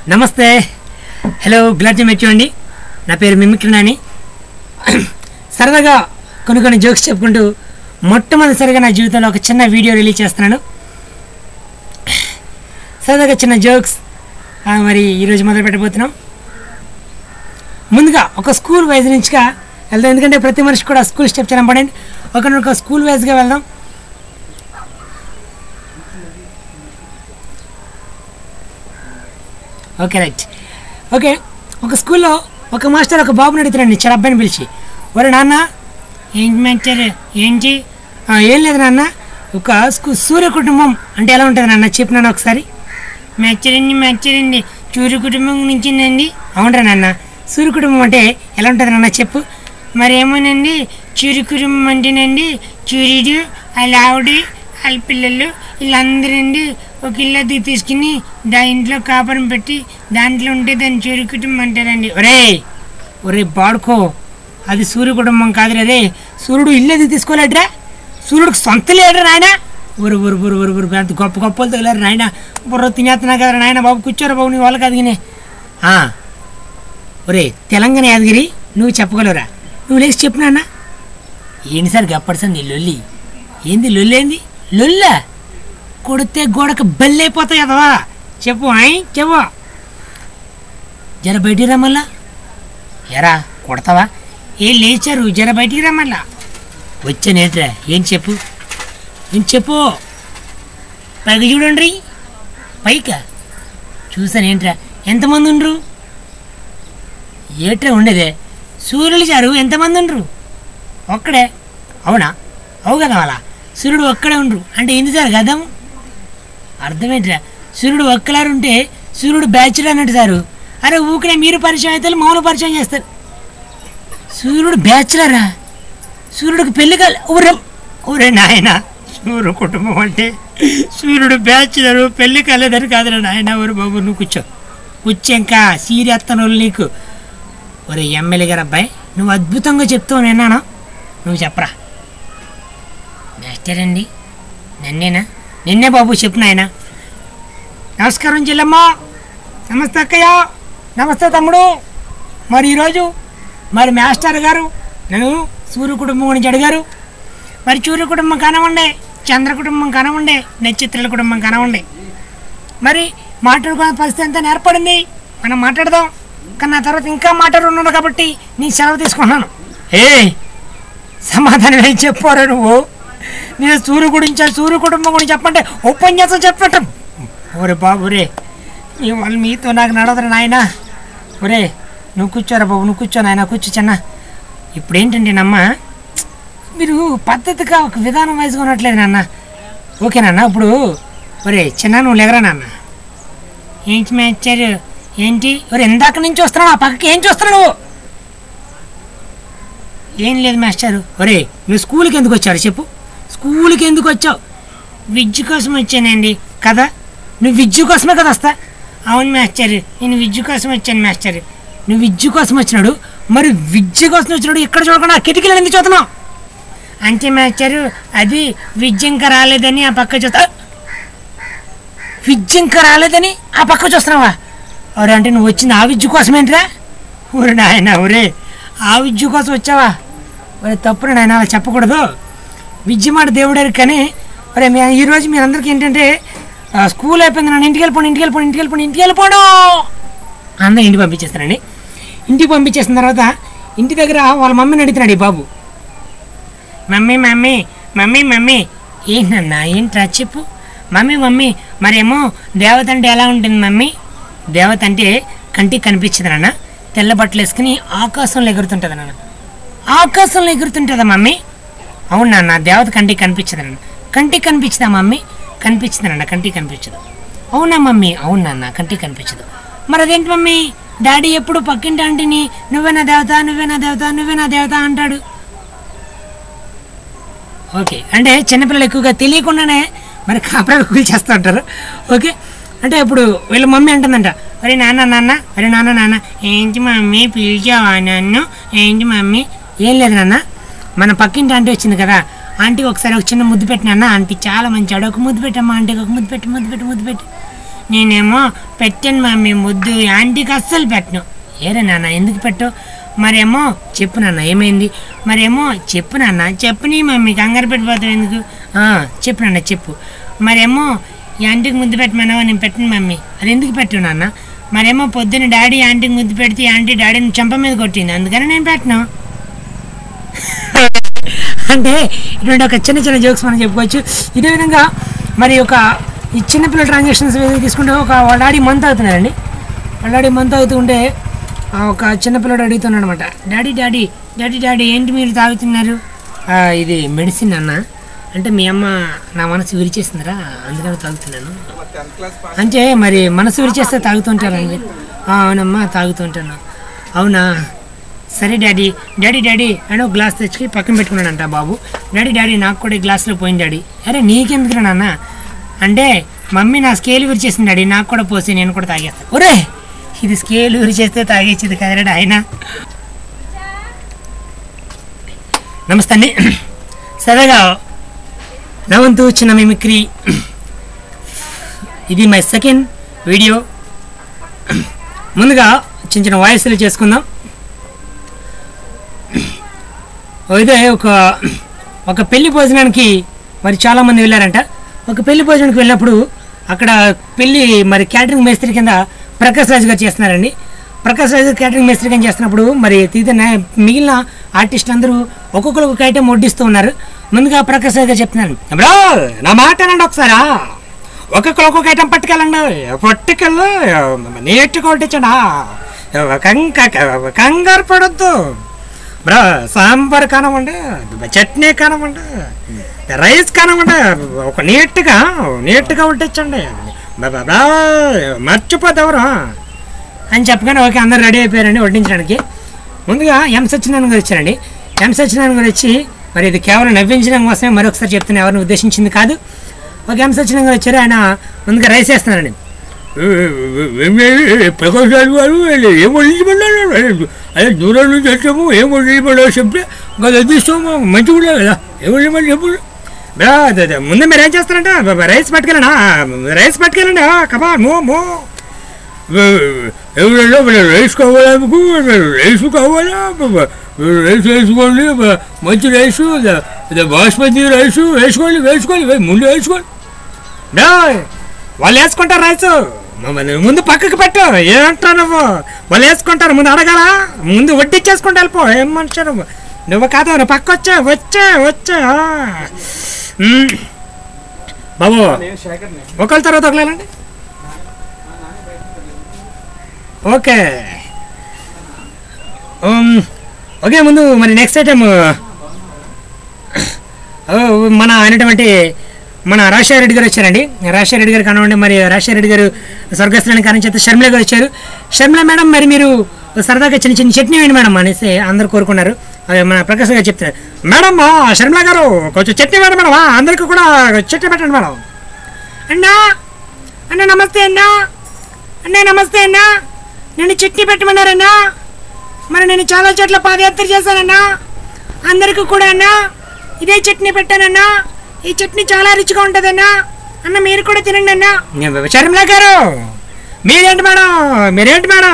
నమస్తే, hello, glad to meet you అండి. నా పేరు మిమిక్రీ నాని. సరదాగా కొన్ని జోక్స్ చెప్పుకుంటూ మొట్టమొదటిసారిగా నా జీవితంలో ఒక చిన్న వీడియో రిలీజ్ చేస్తున్నాను. సరదాగా చిన్న జోక్స్ మరి ఈరోజు మొదలు పెట్టబోతున్నాం. ముందుగా ఒక స్కూల్ వైజ్ నుంచిగా వెళ్దాం, ఎందుకంటే ప్రతి మనిషి కూడా స్కూల్ స్టెప్ చాలా ఇంపార్టెంట్. ఒక స్కూల్ వైజ్గా వెళ్దాం. Okay, right. ఓకే, ఒక స్కూల్లో ఒక మాస్టర్ ఒక బాబుని అడుగుతున్నాండి, చాలా అబ్బాయిని పిలిచి, ఒరే నాన్న, ఏంటి మాస్టర్, ఏంటి? ఏం లేదు నాన్న, ఒక సూర్య కుటుంబం అంటే ఎలా ఉంటుంది నాన్న చెప్పు నాన్న ఒకసారి. మెచ్చరండి సూర్య కుటుంబం నుంచిందండి. అవునరా నాన్న, సూర్య కుటుంబం అంటే ఎలా ఉంటుంది నాన్న చెప్పు. మరేమోనండి, సూర్య కుటుంబం అంటేనండి సూర్యుడు, వాళ్ళ ఆవిడ, వాళ్ళ పిల్లలు, వీళ్ళందరండి ఒక ఇల్లు తీసుకుని ఇంట్లో కాపురం పెట్టి దాంట్లో ఉంటే దాన్ని సూర్య కుటుంబం అంటారండి. ఒరే బాడుకో, అది సూర్య కుటుంబం కాదు, అదే సూర్యుడు ఇల్లు తీసుకోలేట్రా, సూర్యుడికి సొంత లేడరా నాయన. ఊరు అంత గొప్ప గొప్పలు తగిలారు నాయన, బుర్ర తినేస్తున్నా కదా నాయన. బాబు కూర్చోరా బాబు, నీ వాళ్ళకి అదిగినే. ఒరే తెలంగాణ యాదగిరి, నువ్వు చెప్పగలవురా, నువ్వు లేచి చెప్పు నాన్న. ఏంటి సార్ గప్పడిసార్ నీ లొల్లి? ఏంది లొల్లి? ఏంది లొల్ల? కొడితే గోడకు బల్లైపోతాయి కదవా, చెప్పు చెప్పు. జర బయటికి రమ్మల్లా. ఎరా కొడతావా? ఏం లేచారు, జర బయటికి రమ్మల్లా. వచ్చానేట్రా, ఏం చెప్పు, ఏం చెప్పు. పైకి చూడండి, పైకా చూసానేంట్రా, ఎంతమంది ఉండ్రు? ఏట్రా ఉండేదే, సూర్యుడు చారు ఎంతమంది ఉండ్రు? ఒక్కడే. అవునా? అవు కదా, అలా సూర్యుడు ఒక్కడే ఉండ్రు అంటే ఏంది సార్ గదం? అర్థమేంట్రా, సూర్యుడు ఒక్కలారు ఉంటే సూర్యుడు బ్యాచులర్ అన్నట్టు సారు. అరే ఊకనే మీరు పరిచయం అయితే మౌన పరిచయం చేస్తారు. సూర్యుడు బ్యాచులరా? సూర్యుడికి పెళ్లి కాలే? ఊరే నాయన, సూర్యుడు కుటుంబం అంటే సూర్యుడు బ్యాచులరు, పెళ్లి కాలేదని కాదురా నాయన. ఊరు బాబు నువ్వు కూర్చోంకా సీరియత్తను నీకు. ఒరే ఎమ్మెల్యే గారు అబ్బాయి, నువ్వు అద్భుతంగా చెప్తావు, విన్నానా? నువ్వు చెప్పరా. మాస్టర్ అండి, నన్నేనా? నిన్నే బాబు, చెప్పు నాయన. నమస్కారం చెల్లమ్మ. నమస్తే అక్కయ్య. నమస్తే తమ్ముడు. మరి ఈరోజు మరి మాస్టర్ గారు నన్ను సూర్య కుటుంబం గురించి అడిగారు. మరి సూర్య కుటుంబం కానివ్వండి, చంద్ర కుటుంబం కానివ్వండి, నక్షత్రాల కుటుంబం కానివ్వండి, మరి మాట్లాడుకునే పరిస్థితి అంతా ఏర్పడింది. మనం మాట్లాడదాం. కానీ నా తర్వాత ఇంకా మాట్లాడున్నాడు కాబట్టి నేను సెలవు తీసుకున్నాను. సమాధానం ఏం చెప్పారు నువ్వు? నేను సూర్య గురించి, సూర్య కుటుంబం గురించి చెప్పంటే ఉపన్యాసం చెప్పట. ఒరే బాబు రే, నీ వాళ్ళు మీతో నాకు నడవదు నాయన. ఒరే నువ్వు కూర్చోరా బాబు, నువ్వు కూర్చో నాయన, కూర్చో చిన్న. ఇప్పుడు ఏంటంటేనమ్మ, మీరు పద్ధతిగా ఒక విధానం వైజ్గా ఉండట్లేదు నాన్న. ఓకే నాన్న. ఇప్పుడు ఒరే చిన్న, నువ్వు లేగరా నాన్న. ఏంటి మేచ్చారు, ఏంటి? ఒరే ఇందాక నుంచి వస్తున్నావు, ఆ పక్కకి ఏం చూస్తున్నావు నువ్వు? ఏం లేదు మాస్టారు. ఒరే నువ్వు స్కూల్కి ఎందుకు వచ్చారు చెప్పు, స్కూల్కి ఎందుకు వచ్చావు? విద్య కోసం వచ్చానండి. కదా, నువ్వు విద్య కోసమే కదా వస్తా? అవును మాస్టర్, నేను విద్య కోసం వచ్చాను మాస్టర్. నువ్వు విద్య కోసం వచ్చినాడు, మరి విద్య కోసం వచ్చినాడు ఇక్కడ చూడకుండా ఆ కిటికీలు ఎందుకు చూస్తున్నావు? అంటే మాస్టారు, అది విద్య ఇంకా రాలేదని ఆ పక్క చూస్తా. విద్య ఇంకా రాలేదని ఆ పక్క చూస్తున్నావా? ఒరే అంటే నువ్వు వచ్చింది ఆ విద్య కోసమేంట్రా? ఊరే నాయన, ఊరే ఆ విద్య కోసం వచ్చావా? ఒరే తప్పుడు నాయన, అలా చెప్పకూడదు. విద్య మాట దేవుడారు. కానీ ఒరే ఈరోజు మీరందరికీ ఏంటంటే స్కూల్ అయిపోయింది నన్ను, ఇంటికి వెళ్ళిపోవడం అందరూ ఇంటికి పంపించేస్తానండి. ఇంటికి పంపించేసిన తర్వాత ఇంటి దగ్గర వాళ్ళ మమ్మీని అడుగుతున్నాడు ఈ బాబు. మమ్మీ ఏంటన్నా, ఏంట్రా చెప్పు. మమ్మీ మరేమో దేవత అంటే ఎలా ఉంటుంది మమ్మీ? దేవత అంటే కంటికి కనిపించదు నాన్న, తెల్ల బట్టలు వేసుకుని ఆకాశంలో ఎగురుతుంటుంది నాన్న. ఆకాశంలో ఎగురుతుంటుందా మమ్మీ? అవును నాన్న, దేవత కంటికి కనిపించదు నాన్న. కంటికి కనిపించదా మమ్మీ? కనిపించదు నాన్న, కంటికి కనిపించదు. అవునా మమ్మీ? అవును నాన్న, కంటికి కనిపించదు. మరి అదేంటి మమ్మీ, డాడీ ఎప్పుడు పక్కింటి ఆంటీని నువ్వేనా దేవత అంటాడు. ఓకే, అంటే చిన్నపిల్లలు ఎక్కువగా తెలియకుండానే మరి కాపరాలు కూలి చేస్తూ ఉంటారు. ఓకే, అంటే ఇప్పుడు వీళ్ళ మమ్మీ అంటుందంట, అరే నాన్న ఏంటి మమ్మీ పిలిచావా నన్ను? ఏంటి మమ్మీ? ఏం లేదు నాన్న, మన పక్కింటి ఆంటీ వచ్చింది కదా, ఆంటీకి ఒకసారి ఒక చిన్న ముద్దు పెట్టినా. ఆంటీ చాలా మంచి ఆడు, ఒక ముద్దు పెట్టమ్మా ఆంటీకి, ఒక ముద్దు పెట్టి. నేనేమో పెట్టాను మమ్మీ ముద్దు, ఆంటీకి అస్సలు పెట్టను. ఏరే నాన్న ఎందుకు పెట్టు? మరేమో చెప్పు నాన్న ఏమైంది? మరేమో చెప్పు నాన్న. చెప్పని మమ్మీ, కంగారు పెట్టిపోతావు ఎందుకు? చెప్పు నాన్న చెప్పు. మరేమో ఈ ఆంటీకి ముద్దు పెట్టమన్నావా? నేను పెట్టను మమ్మీ. అది ఎందుకు పెట్టు నాన్న? మరేమో పొద్దున్న డాడీ ఆంటీకి ముద్దు పెడితే ఆంటీ డాడీని చెంప మీద కొట్టింది, అందుకని నేను పెట్టను. అంటే ఇటువంటి ఒక చిన్న చిన్న జోక్స్ మనం చెప్పుకోవచ్చు. ఇదే విధంగా మరి ఒక ఈ చిన్నపిల్లల ట్రాన్సాక్షన్స్ తీసుకుంటే వాళ్ళ డాడీ మంత్ అవుతున్నారండి. వాళ్ళ డాడీ మంత్ అవుతుంటే ఒక చిన్నపిల్లడు అడుగుతున్నాడు అనమాట, డాడీ డాడీ డాడీ డాడీ ఏంటి మీరు తాగుతున్నారు? ఇది మెడిసిన్ అన్న. అంటే మీ అమ్మ నా మనసు విరిచేసిందిరా, అందుకని తాగుతున్నాను. అంటే మరి మనసు విరిచేస్తే తాగుతుంటారండి? అవునమ్మా తాగుతుంటాను. అవునా, సరే డాడీ. డాడీ డాడీ అని ఒక గ్లాస్ తెచ్చి పక్కన పెట్టుకున్నాడంట బాబు. డాడీ డాడీ నాకు కూడా ఈ గ్లాస్లో పోయింది డాడీ. అరే నీకెందుకురా నాన్న అంటే, మమ్మీ నా స్కేల్ విరిచేసింది డాడీ, నాకు కూడా పోసి నేను కూడా తాగేస్తాను. ఒరే ఇది స్కేల్ విరిచేస్తే తాగేసేది కదరా ఆయన. నమస్తే అండి. సరదాగా నా వంతు చిన్న మిమిక్రీ. ఇది మై సెకండ్ వీడియో. ముందుగా చిన్న చిన్న వాయిస్లు చేసుకుందాం. ఇదే ఒక పెళ్లి భోజనానికి మరి చాలామంది వెళ్ళారంట. ఒక పెళ్లి భోజనానికి వెళ్ళినప్పుడు అక్కడ పెళ్ళి మరి క్యాటరింగ్ మేస్త్రి కింద ప్రకాష్ రాజు గారు చేస్తున్నారండి. ప్రకాష్ రాజు క్యాటరింగ్ మేస్త్రి కింద చేస్తున్నప్పుడు మరి మిగిలిన ఆర్టిస్ట్ అందరూ ఒక్కొక్కరు ఒక ఐటెం వడ్డిస్తూ ఉన్నారు. ముందుగా ప్రకాష్ రాజు గారు చెప్తున్నాను, బ్రో నా మాట అనండి ఒకసారి, ఒక్కొక్కరు ఒక్కొక్క ఐటెం పట్టుకెళ్ళండి, పట్టుకెళ్ళి నీట్గా వడ్డించండి, కంగారు పడొద్దు బ్రో. సాంబార్ కానివ్వండి, చట్నీ కానివ్వండి, రైస్ కానివ్వండి, ఒక నీట్గా వడ్డించండి, మర్చిపోద్దెవరు అని చెప్పగానే ఓకే అందరు రెడీ అయిపోయారండి వడ్డించడానికి. ముందుగా ఎం సత్యనారాయణ గారు వచ్చారండి. ఎం సత్యనారాయణ గారు వచ్చి మరి ఇది కేవలం నవ్వించడం కోసమే మరొకసారి చెప్తున్నా, ఎవరిని ఉద్దేశించింది కాదు. ఒక ఎం సత్యనారాయణ గారు వచ్చారు. ఆయన ముందుగా రైస్ వేస్తున్నారండి. ప్రకాష్ రాజు గారు ఏం వడ్డించమన్నారు, అదే దూరం నుంచి వచ్చాము, ఏం వడ్డించమన్నారు చెప్తే అది తీసుకోము మంచిగా కూడా కదా, ఏం వడ్డించమని చెప్పు. ముందే మీరు ఏం చేస్తారంట, రైస్ పట్టుకెళ్ళండి కబా మో ఎవరైనా రైస్ కావాలా, రైస్ కావాలా, రైస్ వేసుకోండి, మంచి రైసు, బాస్మతి రైసు వేసుకోండి ముందు వేసుకోండి. వాళ్ళు వేసుకుంటారు రైసు, ముందు పక్కకు పెట్టు. ఏమంటావు నువ్వు? వాళ్ళు వేసుకుంటారు, ముందు అడగాల, ముందు వడ్డిచ్చేసుకుంటూ వెళ్ళిపో. ఏం మనిషి నువ్వు కాదు, నువ్వు పక్క వచ్చా బాబు. ఒకళ్ళ తర్వాత ఒకళ్ళండి. Okay okay. ముందు మరి నెక్స్ట్ ఐటమ్ మన అయినటువంటి మన రాజశేఖర రెడ్డి గారు వచ్చారండి. రాజశేఖర రెడ్డి గారు కానివ్వండి, మరి రాజశేఖర రెడ్డి గారు స్వర్గస్థానానికి కారణం చేస్తే షర్మిల గారు వచ్చారు. షర్మిల మేడం మరి మీరు సరదాగా చిన్న చిన్న చట్నీ వేయండి మేడం అనేసి అందరు కోరుకున్నారు. మన ప్రకాశ్ గారు చెప్తున్నారు, మేడం షర్మిల గారు కొంచెం చట్నీ వేయండి మేడం, అందరికీ కూడా చట్నీ పెట్టండి మేడం. అన్నా నమస్తే అన్నా నేను చట్నీ పెట్టమన్నారన్నా. మరి నేను చాలా చోట్ల పాదయాత్ర చేశానన్నా, అందరికీ కూడా అన్నా ఇదే చట్నీ పెట్టానన్నా. ఈ చట్నీ చాలా రుచిగా ఉంటుందన్నా, అన్న మీరు కూడా తినండి అన్నా. షర్మిల గారు మీరేంటి మేడం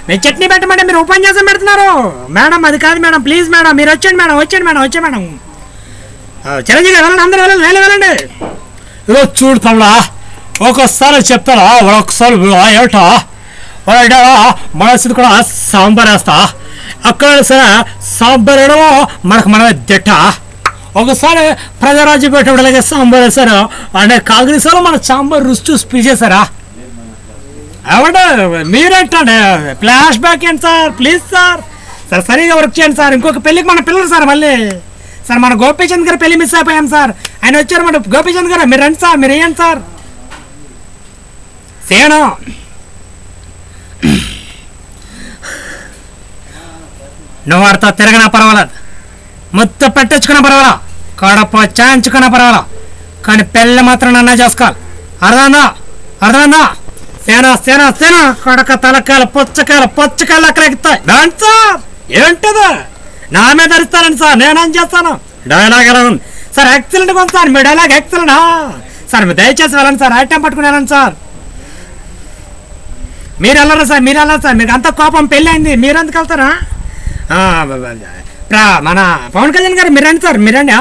మీరు చట్నీ పెట్టమంటే మీరు ఉపన్యాసం పెడుతున్నారు మేడం. అది కాదు మేడం, ప్లీజ్ మేడం మీరు వచ్చేయండి మేడం. చిరంజీవి వెళ్ళండి, అందరూ వెళ్ళండి. చూడు తమ్ముడా, ఒకసారి చెప్తారా, ఒకసారి ఏమిటా మనసు కూడా సాంబార్ వేస్తా, అక్కడ సరే సాంబార్ వేయడమో మనమే దిట్ట. ఒకసారి ప్రజారాజ్యం పెట్టడం అలాగే సాంబార్ వేసారు అంటే కాంగ్రెస్లో మన సాంబార్ రుచి చూసి పిలిచేశారా? ఏమంటే మీరేంటండి ఫ్లాష్ బ్యాక్ ఏంటి సార్, ప్లీజ్ సార్ సరిగా వర్క్ చేయండి సార్. ఇంకొక పెళ్ళికి మన పిల్లలు సార్ మళ్ళీ సార్, మన గోపీచంద్ గారు పెళ్లి మిస్ అయిపోయాం సార్. ఆయన వచ్చారు మన గోపీచంద్ గారు, మీరు రండి సార్, మీరు వేయండి సార్. సేను నువ్వు వాడితో తిరగనా పర్వాలేదు, మొత్తం పెట్టించుకున్నా పర్వాలా, కడప చాయించుకున్నా పర్వాలా, కానీ పెళ్ళి మాత్రం నన్నా చేసుకోవాలి. అర్థమైందా? సేన కొడక తలకాయలు పొచ్చకాయలు అక్కడ ఎక్కుతాయి. దాని సార్ ఏంటది నా మీద ధరిస్తానండి సార్, నేనేం చేస్తాను? డైలాగ్ ఎలా ఉంది సార్? ఎక్సలెంట్గా ఉంది సార్ మీ డైలాగ్, ఎక్సలెంట్ సార్. మీరు దయచేసి వెళ్ళండి సార్, ఐటెం పట్టుకుని వెళ్ళండి సార్. మీరు వెళ్ళరా సార్, మీరు వెళ్ళరు సార్, మీకు అంత కోపం పెళ్ళైంది, మీరు ఎందుకు వెళ్తారా? మన పవన్ కళ్యాణ్ గారు మీరు రండి సార్, మీరు రండి.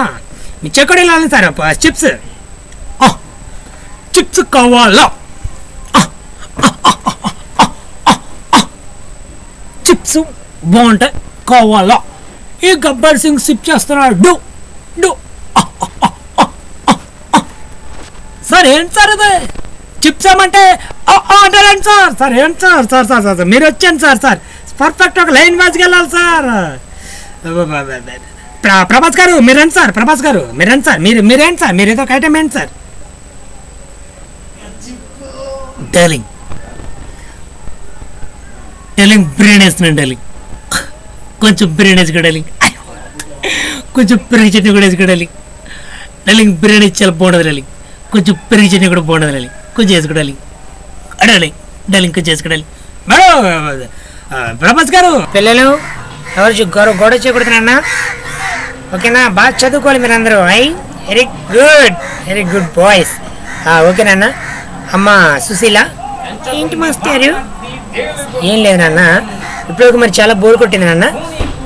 మీ చెక్కడి వెళ్ళాలి సార్, చిప్స్ చిప్స్ కావాలా, చిప్స్ బాగుంటాయి కావాలా. ఈ గబ్బర్ సింగ్ సిప్ చేస్తున్నాడు. డూ డూ సార్, ఏంటి సార్ అది చిప్స్ ఏమంటే అంటారండి సార్. సార్ ఏంటి సార్, సార్ సార్ సార్ మీరు వచ్చాను సార్, సార్ పర్ఫెక్ట్ ఒక లైన్ మ్యాచ్కి వెళ్ళాలి సార్. ప్రభాస్ గారు మీరు రండి సార్, ప్రభాస్ గారు మీరు రండి సార్, మీరేంటి సార్, మీరు ఏదో ఒక ఐటమ్ ఏంటి సార్? డార్లింగ్ డార్లింగ్ బిర్యానీ వేస్తున్నాను డార్లింగ్, కొంచెం బిర్యానీ వేసుకో డార్లింగ్, కొంచెం పెరుగు చట్నీ కూడా వేసుకో డార్లింగ్. డార్లింగ్ బిర్యానీ చాలా బాగుంటుంది డార్లింగ్, కొంచెం పెరుగు చట్నీ కూడా బాగుంటుంది డార్లింగ్, కొంచెం వేసుకో డార్లింగ్. డార్లింగ్ డార్లింగ్ కొంచెం వేసుకో డార్లింగ్. మేడం ప్రభాస్ గారు పిల్లలు ఎవరు గొడవ చేయకూడదునన్నా, ఓకేనా? బాగా చదువుకోవాలి మీరు అందరూ. Very good boys. ఓకేనా? అమ్మ సుశీల ఏంటి మాస్టారు? ఏం లేదు నాన్న, ఇప్పుడు మరి చాలా బోర్ కొట్టింది నాన్న,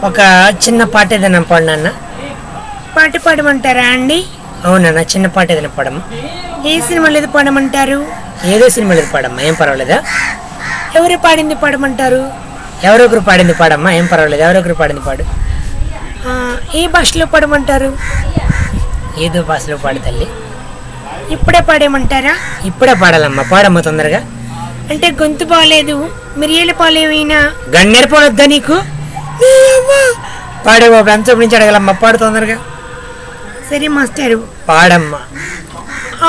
ఒక చిన్న పాట ఏదైనా పాడు నాన్న. పాట పాడమంటారా అండి? అవునన్నా, చిన్న పాట ఏదైనా పాడమ్మా. ఏ సినిమాలో ఏదో పాడమంటారు? ఏదో సినిమాలో ఏదో పాడమ్మా, ఏం పర్వాలేదా? ఎవరు పాడింది పాడమంటారు? ఎవరొకరు పాడింది పాడమ్మా, ఏం పర్వాలేదు, ఎవరొకరు పాడింది పాడు. ఏ భాషలో పాడమంటారు? ఏదో భాషలో పాడు తల్లి. ఇప్పుడే పాడేయమంటారా? ఇప్పుడే పాడాలమ్మా, పాడమ్మా తొందరగా. అంటే గొంతు బాగాలేదు, మిరియాల పాలేమైనా గన్నేరు పాడొద్దా నీకు? పాడే బాబు, ఎంత నుంచి అడగలమ్మా, పాడు తొందరగా. సరే మాస్టారు పాడమ్మా.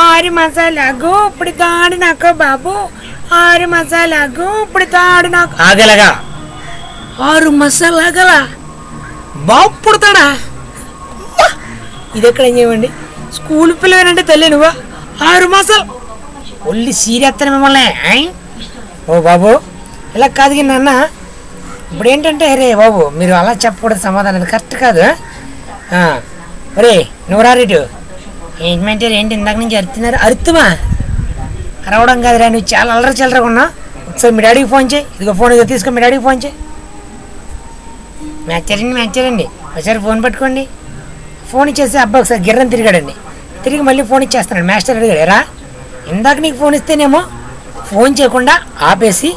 6 మసాలాకు ఇప్పుడు తాడు నాకు బాబు, 6 మసాలాకు ఇప్పుడు తాడు నాకు. ఆగలగా 6 మసాలాగల బాబు పుడతాడా? ఇది ఎక్కడ ఏం చేయమండి, స్కూల్ పిల్లవేనంటే తల్లి నువ్వా? 6 మసాలు ఒళ్ళి సీరెత్తాను మిమ్మల్ని. ఓ బాబు ఇలా కాదు కానీ నాన్న, ఇప్పుడు ఏంటంటే రే బాబు మీరు అలా చెప్పకూడదు, సమాధానం కరెక్ట్ కాదు. ఒరే నువ్వు రారేటు ఏంటంటే ఏంటి ఇందాక నుంచి అరుతున్నారు? అరుతుమా అరవడం కాదురా, నువ్వు చాలా అల్లరి చిల్లరగా ఉన్నావు. ఒకసారి మీ డాడీకి ఫోన్ చేయి, ఇదిగో ఫోన్ ఇదిగో తీసుకో, మీ డాడీకి ఫోన్ చేయి. మ్యాచరండి ఒకసారి ఫోన్ పట్టుకోండి. ఫోన్ ఇచ్చేసి అబ్బాయి ఒకసారి గిర్రం తిరిగాడండి, తిరిగి మళ్ళీ ఫోన్ ఇచ్చేస్తున్నాడు. మాస్టర్ అడిగాడు, ఎరా ఇందాక నీకు ఫోన్ ఇస్తేనేమో ఫోన్ చేయకుండా ఆపేసి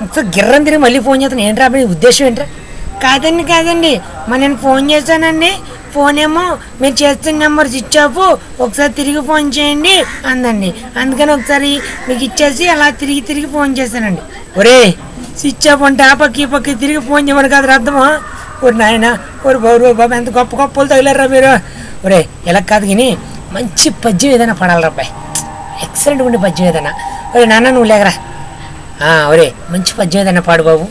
ఒకసారి గిర్రం తిరిగి మళ్ళీ ఫోన్ చేస్తాను, ఏంట్రా నీ ఉద్దేశం ఏంట్రా? కాదండి మరి నేను ఫోన్ చేశానండి, ఫోన్ ఏమో మీరు చేస్తున్న నెంబర్ స్విచ్ ఆఫ్, ఒకసారి తిరిగి ఫోన్ చేయండి అందండి, అందుకని ఒకసారి మీకు ఇచ్చేసి అలా తిరిగి ఫోన్ చేశానండి. ఒరే స్విచ్ ఆఫ్ అంటే ఆ పక్క తిరిగి ఫోన్ చేయమని కాదు అర్థమా? ఒరి నాయన ఒరి బాబు ఎంత గొప్పలు తగిలారా మీరు. ఒరే ఇలా కాదు కానీ మంచి పద్యం ఏదైనా పడాలరా అబ్బాయి, ఎక్సలెంట్ ఉండే పద్యం ఏదైనా. ఒరే నాన్న నువ్వు లేకరా, ఒరే మంచి పద్యం ఏదైనా పాడు బాబు.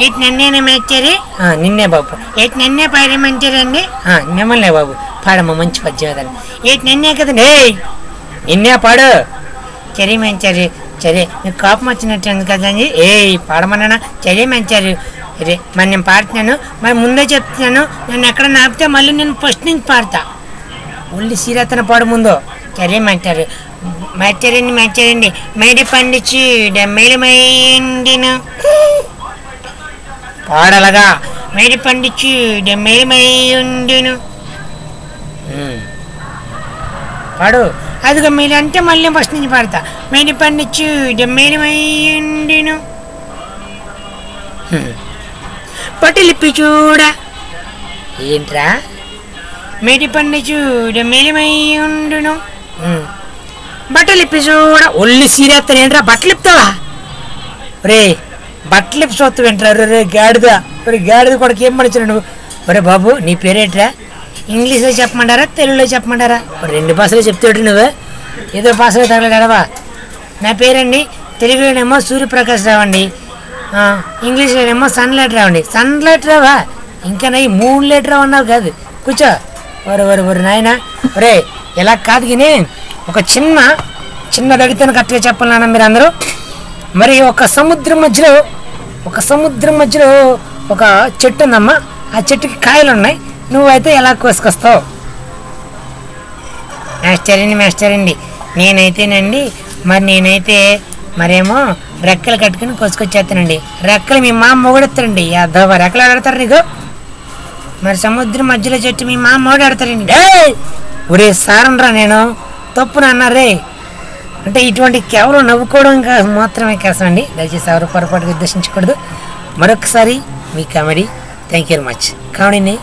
ఏటి నన్నేనా మేచ్చారు? నిన్నే బాబు. ఏటి నన్నే పాడమంటారండి? మిమ్మల్నే బాబు, పాడమ్మా మంచి పద్యం ఏదైనా. ఏటి నన్నే కదండి, నిన్నే పాడు. చరి మంచారు, చరే మీకు కోపం వచ్చినట్టు కదండి, పాడమన్నా. చరే మంచారు, రే మరి నేను పాడుతున్నాను, మరి ముందే చెప్తున్నాను, నన్ను ఎక్కడ నాపితే మళ్ళీ నేను ఫస్ట్ నుంచి పాడతా. ఒళ్ళు సీరతన పాడు ముందు. చరే మంటారు, మచ్చారండి మేడి పండించి డెమ్మేలిమైండిను పాడలగా, మేడి పండించి డెమ్మేలిమైండిను పాడు. అదిగో మీరు అంటే మళ్ళీ ఫస్ట్ నుంచి పాడతా. మేడి పండించి డెమ్మేలిమైండిను పట్టులిప్పి చూడ. ఏంట్రా? మేడి పండి చూడ మేలిమైండును బట్టలు ఇప్పి చూడ. ఒళ్ళు సీరేస్తాను ఏంట్రా, బట్టలు ఇప్పుతావా? రే బట్టలు ఇప్పి చూస్తావు ఏంట్రా? రే గాడిద, గాడిద కొడుకు ఏం పడిచారు నువ్వు? ఒరే బాబు నీ పేరేట్రా? ఇంగ్లీష్లో చెప్పమంటారా తెలుగులో చెప్పమంటారా? 2 భాషలో చెప్తాడు నువ్వు, ఏదో భాషలో తగలడావా? నా పేరండి తెలుగులోనేమో సూర్యప్రకాష్ రావు అండి, ఇంగ్లీష్లోనేమో సన్లైట్ రావు అండి. సన్లైట్ రావా? ఇంకా నా 3 లీటర్ రావు అన్నావు కాదు, కూర్చో. ఒరే నాయన, ఒరే ఇలా కాదు కానీ ఒక చిన్న అడిగితేనే కరెక్ట్గా చెప్పాలన్నా మీరు అందరూ. మరి ఒక సముద్రం మధ్యలో ఒక చెట్టు ఉందమ్మా, ఆ చెట్టుకి కాయలు ఉన్నాయి, నువ్వైతే ఎలా కోసుకొస్తావు? మాస్టర్ అండి నేనైతే మరేమో రెక్కలు కట్టుకుని కొసుకొచ్చేస్తానండి. రెక్కలు మీ మా మొగుడెత్తారండి. అదోవా రెక్కలు ఆడతారు నీకు. మరి సముద్రం మధ్యలో చెట్టు మీ మా మొగుడు ఆడతారండి. ఒరే సారనరా నేను తప్పున అన్నారే అంటే ఇటువంటి కేవలం నవ్వుకోవడం మాత్రమే కాసండి. దయచేసి ఎవరు పొరపాటుగా ఉద్దేశించకూడదు. మరొకసారి మీ comedy thank you very much. కామెడీని